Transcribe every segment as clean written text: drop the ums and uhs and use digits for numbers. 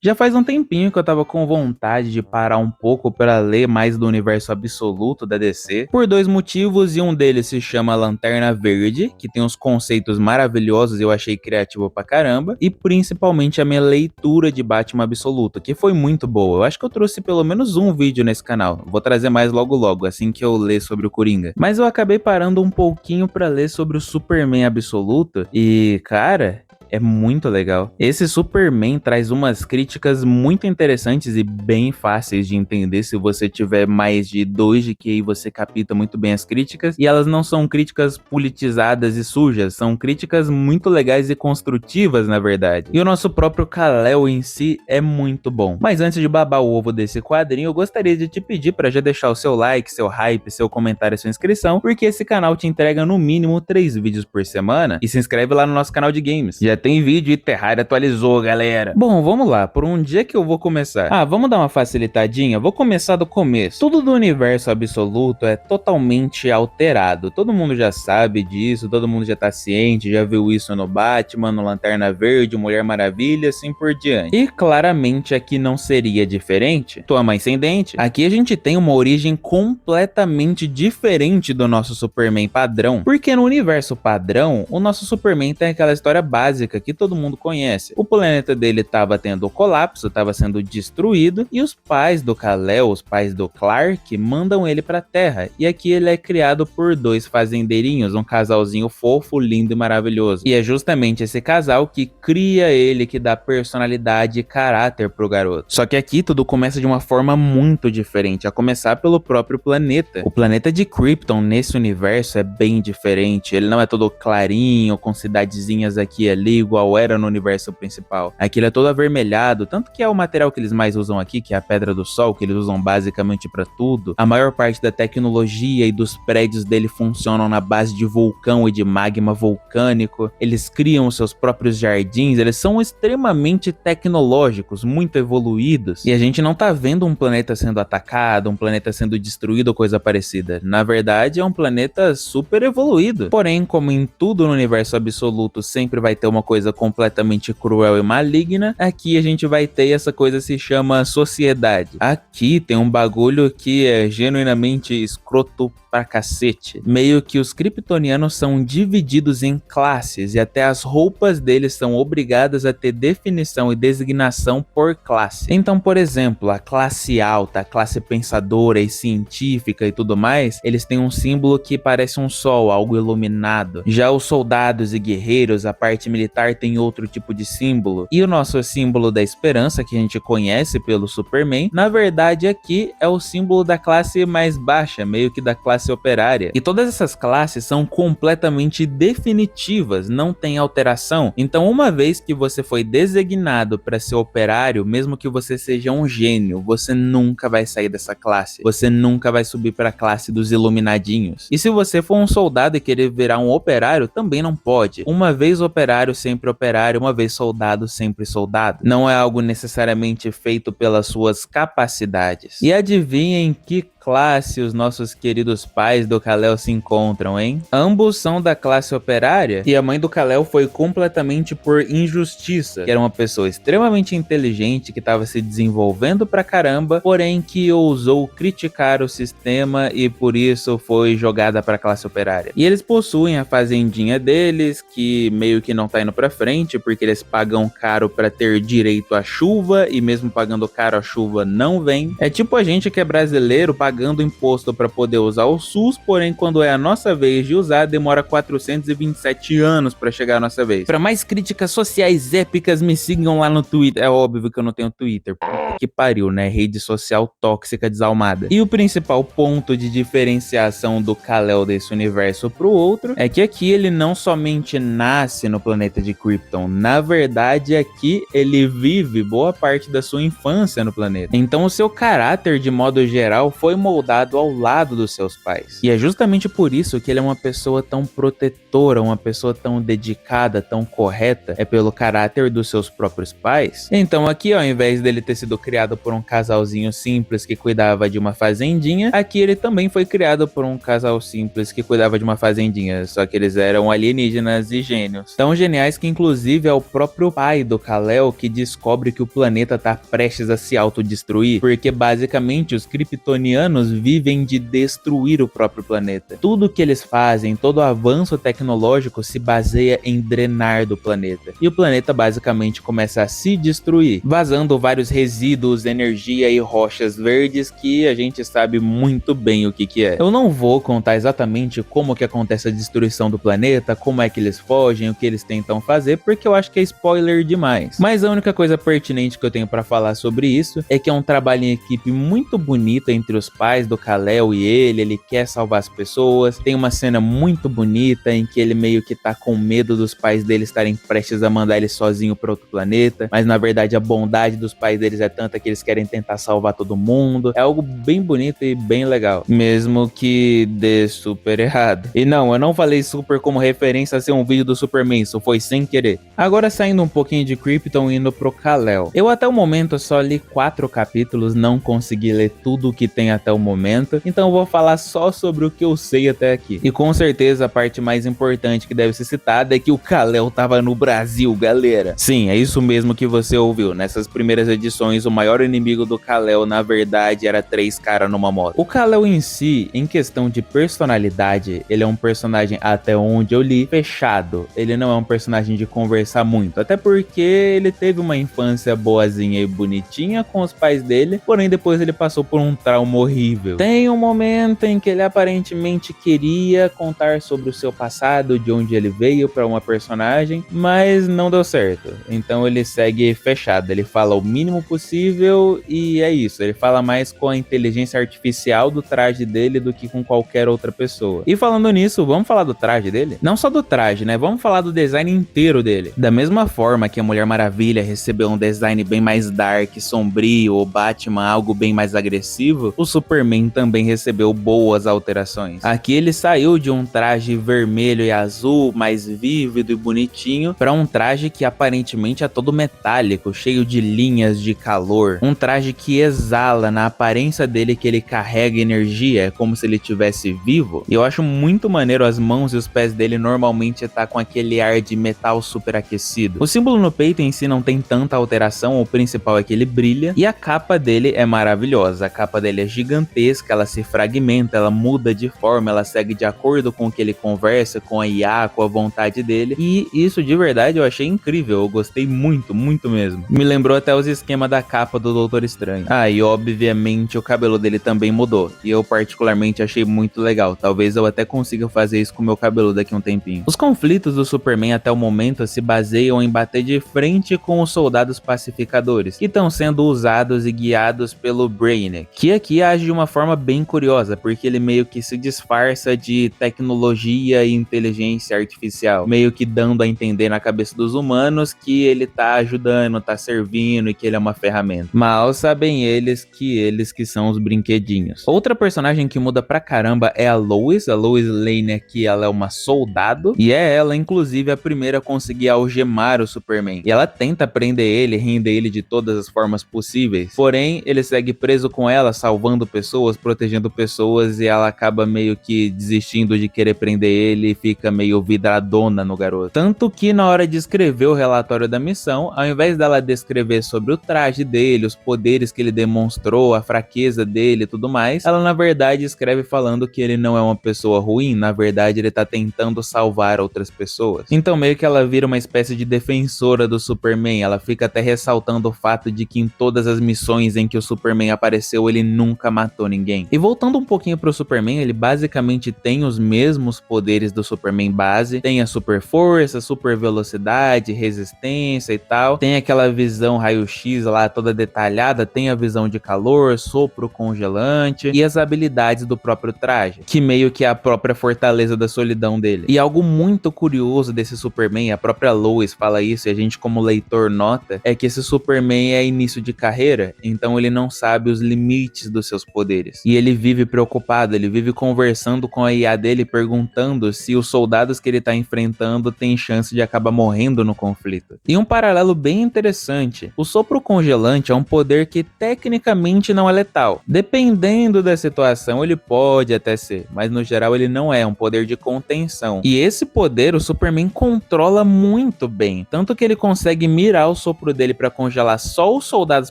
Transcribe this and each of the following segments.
Já faz um tempinho que eu tava com vontade de parar um pouco para ler mais do universo absoluto da DC, por dois motivos, e um deles se chama Lanterna Verde, que tem uns conceitos maravilhosos e eu achei criativo pra caramba, e principalmente a minha leitura de Batman Absoluto, que foi muito boa. Eu acho que eu trouxe pelo menos um vídeo nesse canal, vou trazer mais logo logo, assim que eu ler sobre o Coringa. Mas eu acabei parando um pouquinho pra ler sobre o Superman Absoluto, e cara, é muito legal. Esse Superman traz umas críticas muito interessantes e bem fáceis de entender se você tiver mais de 2 de QI, você capta muito bem as críticas, e elas não são críticas politizadas e sujas, são críticas muito legais e construtivas, na verdade. E o nosso próprio Kal-El em si é muito bom. Mas antes de babar o ovo desse quadrinho, eu gostaria de te pedir para já deixar o seu like, seu hype, seu comentário e sua inscrição, porque esse canal te entrega no mínimo 3 vídeos por semana, e se inscreve lá no nosso canal de games. Já tem vídeo e Terraria atualizou, galera. Bom, vamos lá, por onde é que eu vou começar? Vamos dar uma facilitadinha? Vou começar do começo. Tudo do universo absoluto é totalmente alterado. Todo mundo já sabe disso, todo mundo já tá ciente, já viu isso no Batman, no Lanterna Verde, Mulher Maravilha, assim por diante. E claramente aqui não seria diferente. Tua mãe sem dente. Aqui a gente tem uma origem completamente diferente do nosso Superman padrão, porque no universo padrão, o nosso Superman tem aquela história básica que todo mundo conhece. O planeta dele estava tendo colapso, estava sendo destruído, e os pais do Kal-El, os pais do Clark, mandam ele para a Terra. E aqui ele é criado por dois fazendeirinhos, um casalzinho fofo, lindo e maravilhoso. E é justamente esse casal que cria ele, que dá personalidade e caráter pro garoto. Só que aqui tudo começa de uma forma muito diferente, a começar pelo próprio planeta. O planeta de Krypton nesse universo é bem diferente, ele não é todo clarinho, com cidadezinhas aqui e ali, igual era no universo principal. Aqui ele é todo avermelhado, tanto que é o material que eles mais usam aqui, que é a Pedra do Sol, que eles usam basicamente pra tudo. A maior parte da tecnologia e dos prédios dele funcionam na base de vulcão e de magma vulcânico. Eles criam os seus próprios jardins, eles são extremamente tecnológicos, muito evoluídos. E a gente não tá vendo um planeta sendo atacado, um planeta sendo destruído ou coisa parecida. Na verdade, é um planeta super evoluído. Porém, como em tudo no universo absoluto sempre vai ter uma coisa completamente cruel e maligna, aqui a gente vai ter essa coisa que se chama sociedade. Aqui tem um bagulho que é genuinamente escroto pra cacete. Meio que os kryptonianos são divididos em classes e até as roupas deles são obrigadas a ter definição e designação por classe. Então, por exemplo, a classe alta, a classe pensadora e científica e tudo mais, eles têm um símbolo que parece um sol, algo iluminado. Já os soldados e guerreiros, a parte militar tem outro tipo de símbolo. E o nosso símbolo da esperança, que a gente conhece pelo Superman, na verdade aqui é o símbolo da classe mais baixa, meio que da classe operária. E todas essas classes são completamente definitivas, não tem alteração. Então, uma vez que você foi designado para ser operário, mesmo que você seja um gênio, você nunca vai sair dessa classe. Você nunca vai subir para a classe dos iluminadinhos. E se você for um soldado e querer virar um operário, também não pode. Uma vez operário, sempre operário, uma vez soldado, sempre soldado. Não é algo necessariamente feito pelas suas capacidades. E adivinhem que classe os nossos queridos pais do Kal-El se encontram, hein? Ambos são da classe operária, e a mãe do Kal-El foi completamente por injustiça, que era uma pessoa extremamente inteligente, que estava se desenvolvendo pra caramba, porém que ousou criticar o sistema e por isso foi jogada pra classe operária. E eles possuem a fazendinha deles, que meio que não tá indo pra frente, porque eles pagam caro pra ter direito à chuva, e mesmo pagando caro a chuva não vem. É tipo a gente que é brasileiro pagando imposto para poder usar o SUS, porém quando é a nossa vez de usar, demora 427 anos para chegar a nossa vez. Para mais críticas sociais épicas, me sigam lá no Twitter. É óbvio que eu não tenho Twitter, puta que pariu, né? Rede social tóxica desalmada. E o principal ponto de diferenciação do Kal-El desse universo pro outro é que aqui ele não somente nasce no planeta de Krypton, na verdade aqui ele vive boa parte da sua infância no planeta. Então o seu caráter de modo geral foi moldado ao lado dos seus pais. E é justamente por isso que ele é uma pessoa tão protetora, uma pessoa tão dedicada, tão correta, é pelo caráter dos seus próprios pais. Então aqui, ao invés dele ter sido criado por um casalzinho simples que cuidava de uma fazendinha, aqui ele também foi criado por um casal simples que cuidava de uma fazendinha, só que eles eram alienígenas e gênios. Tão geniais que inclusive é o próprio pai do Kal-El que descobre que o planeta tá prestes a se autodestruir, porque basicamente os kryptonianos vivem de destruir o próprio planeta. Tudo que eles fazem, todo o avanço tecnológico se baseia em drenar do planeta. E o planeta basicamente começa a se destruir, vazando vários resíduos, energia e rochas verdes que a gente sabe muito bem o que é. Eu não vou contar exatamente como que acontece a destruição do planeta, como é que eles fogem, o que eles tentam fazer, porque eu acho que é spoiler demais. Mas a única coisa pertinente que eu tenho pra falar sobre isso é que é um trabalho em equipe muito bonito entre os pais do Kal-El e ele quer salvar as pessoas. Tem uma cena muito bonita em que ele meio que tá com medo dos pais dele estarem prestes a mandar ele sozinho para outro planeta, mas na verdade a bondade dos pais deles é tanta que eles querem tentar salvar todo mundo. É algo bem bonito e bem legal, mesmo que dê super errado. E não, eu não falei super como referência a ser um vídeo do Superman, isso foi sem querer. Agora saindo um pouquinho de Krypton e indo pro Kal-El. Eu até o momento só li 4 capítulos, não consegui ler tudo o que tem até o momento, então eu vou falar só sobre o que eu sei até aqui. E com certeza a parte mais importante que deve ser citada é que o Kal-El tava no Brasil, galera. Sim, é isso mesmo que você ouviu. Nessas primeiras edições, o maior inimigo do Kal-El, na verdade, era 3 caras numa moto. O Kal-El em si, em questão de personalidade, ele é um personagem, até onde eu li, fechado. Ele não é um personagem de conversar muito, até porque ele teve uma infância boazinha e bonitinha com os pais dele, porém depois ele passou por um trauma horrível. Tem um momento em que ele aparentemente queria contar sobre o seu passado, de onde ele veio para uma personagem, mas não deu certo. Então ele segue fechado, ele fala o mínimo possível e é isso. Ele fala mais com a inteligência artificial do traje dele do que com qualquer outra pessoa. E falando nisso, vamos falar do traje dele? Não só do traje, né? Vamos falar do design inteiro dele. Da mesma forma que a Mulher Maravilha recebeu um design bem mais dark, sombrio, o Batman algo bem mais agressivo, o Superman também recebeu boas alterações. Aqui ele saiu de um traje vermelho e azul, mais vívido e bonitinho, para um traje que aparentemente é todo metálico, cheio de linhas de calor. Um traje que exala na aparência dele que ele carrega energia, é como se ele estivesse vivo. E eu acho muito maneiro as mãos e os pés dele normalmente tá com aquele ar de metal superaquecido. O símbolo no peito em si não tem tanta alteração, o principal é que ele brilha, e a capa dele é maravilhosa. A capa dele é gigantesca, ela se fragmenta, ela muda de forma, ela segue de acordo com o que ele conversa, com a IA, com a vontade dele, e isso de verdade eu achei incrível, eu gostei muito, muito mesmo. Me lembrou até os esquemas da capa do Doutor Estranho. Ah, e obviamente o cabelo dele também mudou, e eu particularmente achei muito legal, talvez eu até consiga fazer isso com o meu cabelo daqui a um tempinho. Os conflitos do Superman até o momento se baseiam em bater de frente com os soldados pacificadores, que estão sendo usados e guiados pelo Brainiac, que aqui age de uma forma bem curiosa, porque ele meio que se disfarça de tecnologia e inteligência artificial, meio que dando a entender na cabeça dos humanos que ele tá ajudando, tá servindo e que ele é uma ferramenta. Mal sabem eles que são os brinquedinhos. Outra personagem que muda pra caramba é a Lois Lane aqui, ela é uma soldado, e é ela inclusive a primeira a conseguir algemar o Superman, e ela tenta prender ele, render ele de todas as formas possíveis, porém ele segue preso com ela, salvando pessoas, protegendo pessoas, e ela acaba meio que desistindo de querer prender ele e fica meio vidradona no garoto. Tanto que na hora de escrever o relatório da missão, ao invés dela descrever sobre o traje dele, os poderes que ele demonstrou, a fraqueza dele e tudo mais, ela na verdade escreve falando que ele não é uma pessoa ruim, na verdade ele tá tentando salvar outras pessoas. Então meio que ela vira uma espécie de defensora do Superman, ela fica até ressaltando o fato de que em todas as missões em que o Superman apareceu, ele nunca matou ninguém. E voltando um pouquinho pro Superman, ele basicamente tem os mesmos poderes do Superman base, tem a super força, super velocidade, resistência e tal, tem aquela visão raio-x lá toda detalhada, tem a visão de calor, sopro congelante e as habilidades do próprio traje, que meio que é a própria fortaleza da solidão dele. E algo muito curioso desse Superman, a própria Lois fala isso e a gente como leitor nota, é que esse Superman é início de carreira, então ele não sabe os limites dos seus poderes. E ele vive preocupado, ele vive conversando com a IA dele, perguntando se os soldados que ele tá enfrentando têm chance de acabar morrendo no conflito. E um paralelo bem interessante, o sopro congelante é um poder que tecnicamente não é letal. Dependendo da situação, ele pode até ser, mas no geral ele não é um poder de contenção. E esse poder o Superman controla muito bem, tanto que ele consegue mirar o sopro dele para congelar só os soldados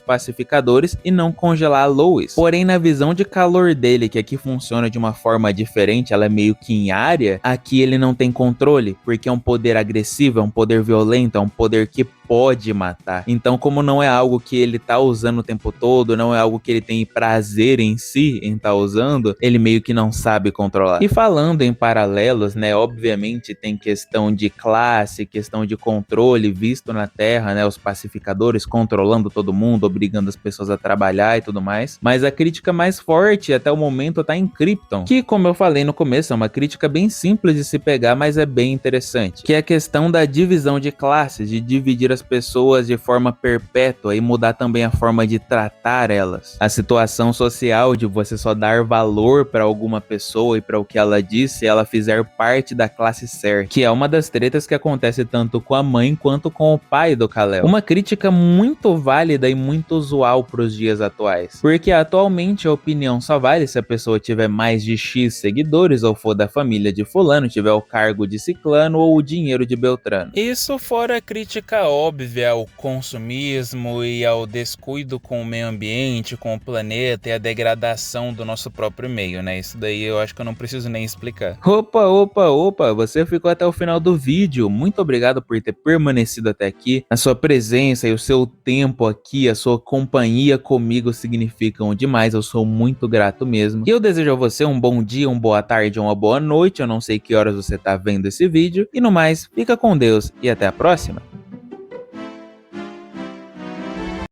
pacificadores e não congelar a Lois. Porém, na visão de calor dele, que aqui funciona de uma forma diferente, ela é meio que em área, aqui ele não tem controle, porque é um poder agressivo, é um poder violento, é um poder que pode matar. Então, como não é algo que ele tá usando o tempo todo, não é algo que ele tem prazer em si em tá usando, ele meio que não sabe controlar. E falando em paralelos, né, obviamente tem questão de classe, questão de controle visto na Terra, né, os pacificadores controlando todo mundo, obrigando as pessoas a trabalhar e tudo mais, mas a crítica mais forte até o momento tá em Krypton, que, como eu falei no começo, é uma crítica bem simples de se pegar, mas é bem interessante, que é a questão da divisão de classes, de dividir as pessoas de forma perpétua e mudar também a forma de tratar elas. A situação social de você só dar valor para alguma pessoa e para o que ela disse se ela fizer parte da classe certa, que é uma das tretas que acontece tanto com a mãe quanto com o pai do Kal-El. Uma crítica muito válida e muito usual para os dias atuais, porque atualmente a opinião só vale se a pessoa tiver mais de X seguidores ou for da família de fulano, tiver o cargo de ciclano ou o dinheiro de Beltrano. Isso fora a crítica óbvia ao consumismo e ao descuido com o meio ambiente, com o planeta e a degradação do nosso próprio meio, né? Isso daí eu acho que eu não preciso nem explicar. Opa, você ficou até o final do vídeo. Muito obrigado por ter permanecido até aqui. A sua presença e o seu tempo aqui, a sua companhia comigo significam demais. Eu sou muito grato mesmo. E eu desejo a você um bom dia, uma boa tarde, uma boa noite. Eu não sei que horas você tá vendo esse vídeo. E no mais, fica com Deus e até a próxima.